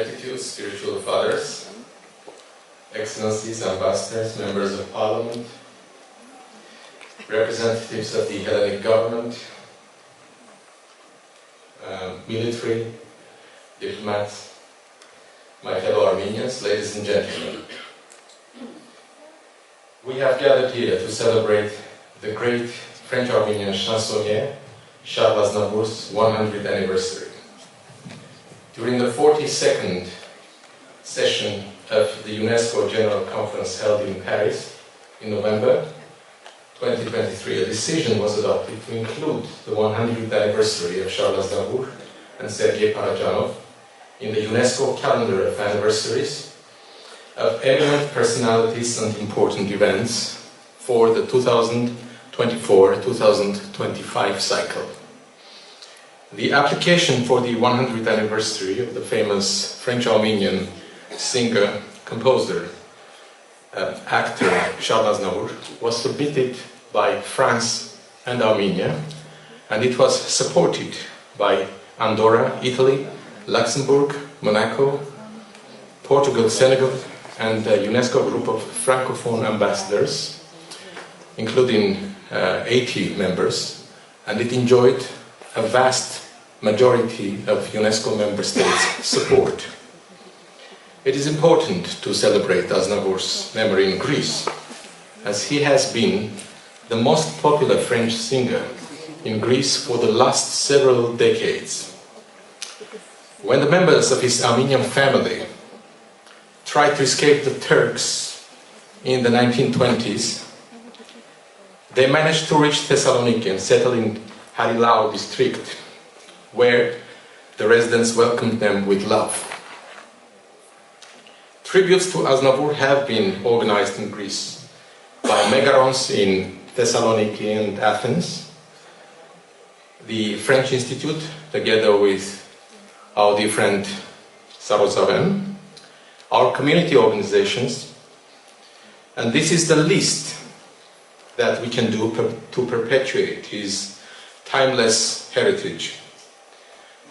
gratitude, spiritual fathers, excellencies, ambassadors, members of parliament, representatives of the Hellenic government, military, diplomats, my fellow Armenians, ladies and gentlemen. We have gathered here to celebrate the great French-Armenian chansonnier Charles Aznavour's 100th anniversary. During the 42nd session of the UNESCO General Conference held in Paris in November 2023, a decision was adopted to include the 100th anniversary of Charles Aznavour and Sergei Parajanov in the UNESCO calendar of anniversaries of eminent personalities and important events for the 2024-2025 cycle. The application for the 100th anniversary of the famous French-Armenian singer, composer, actor Charles Aznavour was submitted by France and Armenia, and it was supported by Andorra, Italy, Luxembourg, Monaco, Portugal, Senegal, and a UNESCO group of Francophone ambassadors, including 80 members, and it enjoyed a vast majority of UNESCO member states' support. It is important to celebrate Aznavour's memory in Greece, as he has been the most popular French singer in Greece for the last several decades. When the members of his Armenian family tried to escape the Turks in the 1920s, they managed to reach Thessaloniki and settle in Harilao district, where the residents welcomed them with love. Tributes to Aznavour have been organized in Greece by Megarons in Thessaloniki and Athens, the French Institute, together with our dear friend Sarosaven, our community organizations, and this is the least that we can do to perpetuate his timeless heritage.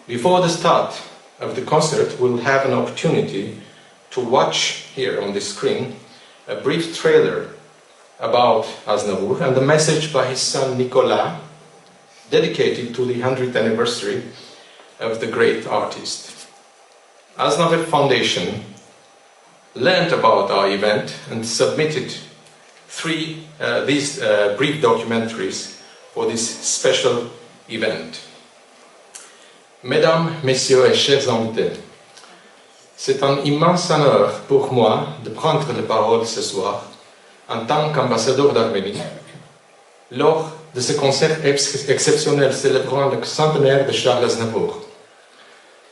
Before the start of the concert, we'll have an opportunity to watch here on the screen a brief trailer about Aznavour and the message by his son Nicolas, dedicated to the 100th anniversary of the great artist. Aznavour Foundation learned about our event and submitted these brief documentaries for this special event. Mesdames, Messieurs et chers invités, c'est un immense honneur pour moi de prendre la parole ce soir en tant qu'ambassadeur d'Arménie lors de ce concert exceptionnel célébrant le centenaire de Charles Aznavour.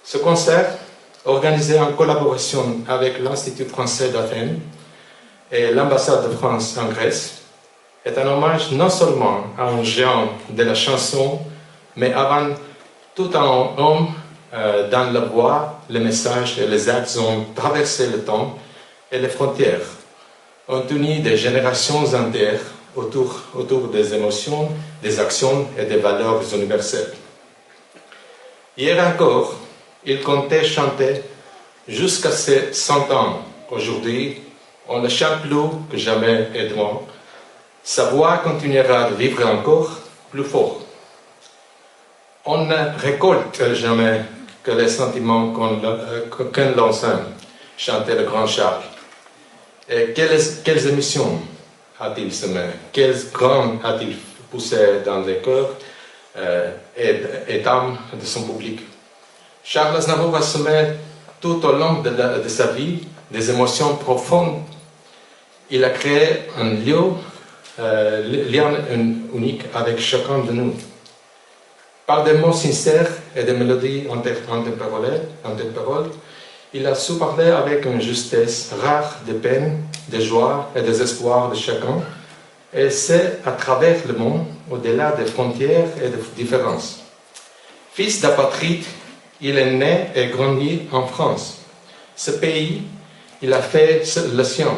Ce concert, organisé en collaboration avec l'Institut français d'Athènes et l'ambassade de France en Grèce, est un hommage non seulement à un géant de la chanson, mais avant tout à un homme dont la voix, les messages et les actes ont traversé le temps et les frontières, ont uni des générations entières autour des émotions, des actions et des valeurs universelles. Hier encore, il comptait chanter jusqu'à ses 100 ans. Aujourd'hui, on ne chante plus que jamais et demain. Sa voix continuera de vivre encore plus fort. On ne récolte jamais que les sentiments qu'on l'enseigne, chantait le grand Charles. Et quelles émissions a-t-il semé? Quelles graines a-t-il poussé dans les cœurs et d'âmes de son public? Charles Aznavour a semé tout au long de sa vie des émotions profondes. Il a créé un lien unique avec chacun de nous. Par des mots sincères et des mélodies interpellées, il a su parler avec une justesse rare des peines, des joies et des espoirs de chacun, et c'est à travers le monde, au-delà des frontières et des différences. Fils d'apatride, il est né et grandi en France. Ce pays, il a fait le sien.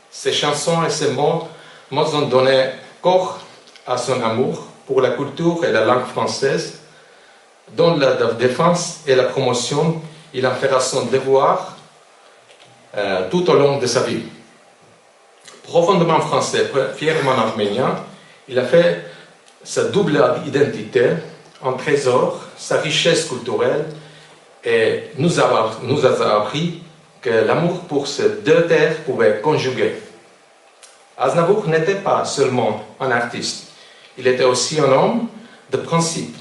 Ses chansons et ses mots ont donné corps à son amour pour la culture et la langue française, dont la défense et la promotion il en fera son devoir tout au long de sa vie. Profondément français, fièrement arménien, il a fait sa double identité en trésor, sa richesse culturelle, et nous a appris que l'amour pour ces deux terres pouvait conjuguer. Aznavour n'était pas seulement un artiste, il était aussi un homme de principe.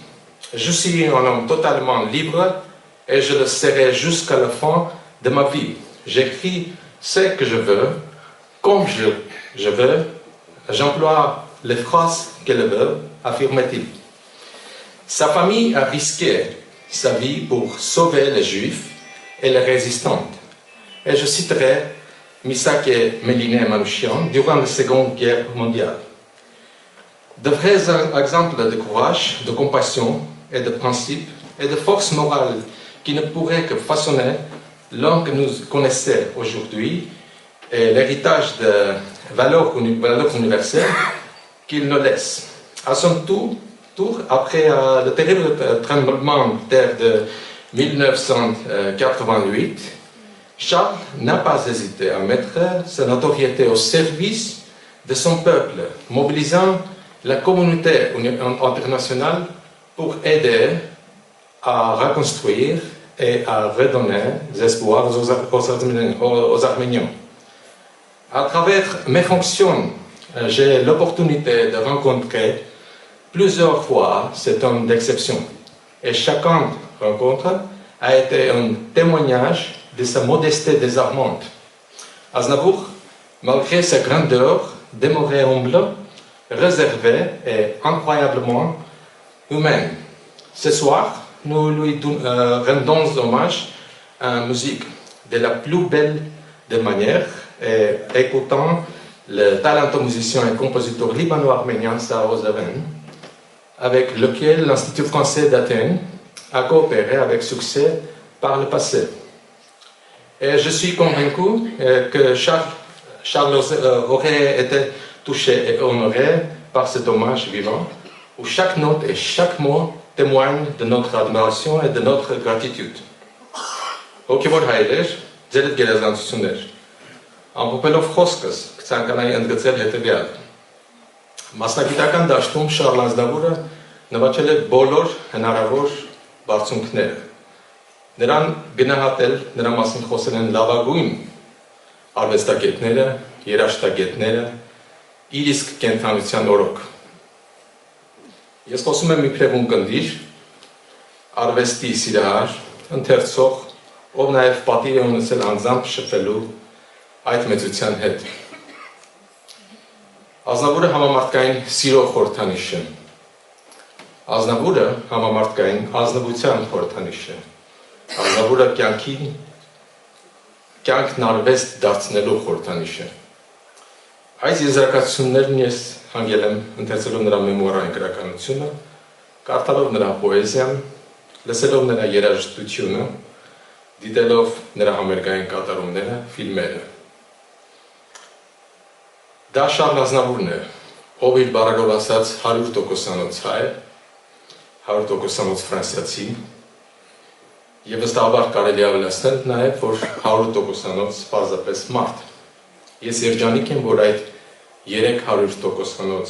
Je suis un homme totalement libre et je le serai jusqu'à la fin de ma vie. J'écris ce que je veux, comme je veux, j'emploie les phrases que je veux, affirme-t-il. Sa famille a risqué sa vie pour sauver les Juifs et les résistantes. Et je citerai Misak et Méliné Manouchian durant la Seconde Guerre mondiale. De vrais exemples de courage, de compassion et de principe et de force morale qui ne pourraient que façonner l'homme que nous connaissons aujourd'hui et l'héritage de valeurs universelles qu'il nous laisse. À son tour, après le terrible tremblement de terre de 1988, Charles n'a pas hésité à mettre sa notoriété au service de son peuple, mobilisant la communauté internationale pour aider à reconstruire et à redonner des espoirs aux Arméniens. À travers mes fonctions, j'ai l'opportunité de rencontrer plusieurs fois cet homme d'exception. Et chaque rencontre a été un témoignage de sa modestie désarmante. Aznavour, malgré sa grandeur, demeurait humble, réservé et incroyablement humain. Ce soir, nous lui rendons hommage en musique de la plus belle des manières et écoutant le talentueux musicien et compositeur libano-arménien Sao Zaven, avec lequel l'Institut français d'Athènes a coopéré avec succès par le passé. Et je suis convaincu que Charles aurait été touché et honoré par cet hommage vivant, où chaque note et chaque mot témoignent de notre admiration et de notre gratitude. Հոգևոր հայրեր, ձերդ գերազանցություններ, ամփոփելով խոսքս կցանկանայի ընդգծել հետևյալը. Մասնագիտական դաշտում Շարլ Ազնավուրը նվաճել է բոլոր հնարավոր բարձունքները։ Նրան գնահատել, նրա մասին խոսել են լավագույն արվեստագետները, երաժշտագետները, իր իսկ կենթանության օրոք։ Ես խոսում եմ իբրև ունկնդիր, արվեստի սիրահար, ընթերցող, ով նաև պատիվ է ունեցել անձամբ շփվելու այդ մեծության հետ։ Ազնավուրը համամարտկային սիրո խորհրդանիշ է։ Ազնավուրը համամարտկային ազնվության խորհրդանիշ է։ Ազնավուրը կյանքն արվեստ դարձնելու խորհրդանիշ է։ Այս եզրակացություններն ես հանգել եմ ընթերցելով նրա մեմուարային գրականությունը, կարդալով նրա պոեզիան, լսելով նրա երաժշտությունը, դիտելով նրա համերգային կատարումները, ֆիլմերը։ Դա Շարլ Ազնավուրն է, ով իր բառերով ասած 100%-անոց հայ, 100%-անոց ֆրանսիացի, եւ վստահաբար կարելի ավելացնել նաեւ, որ 100%-անոց պարզապես մարդ։ Ես երջանիկ եմ, որ այդ 300%-անոց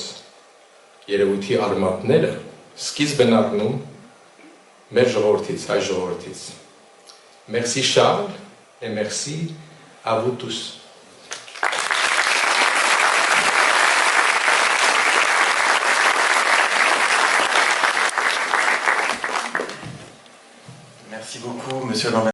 երևույթի արմատները սկիզբ են առնում մեր ժողովրդից, հայ ժողովրդից։ Merci Charles et merci à vous tous. Merci beaucoup, Monsieur Lambert.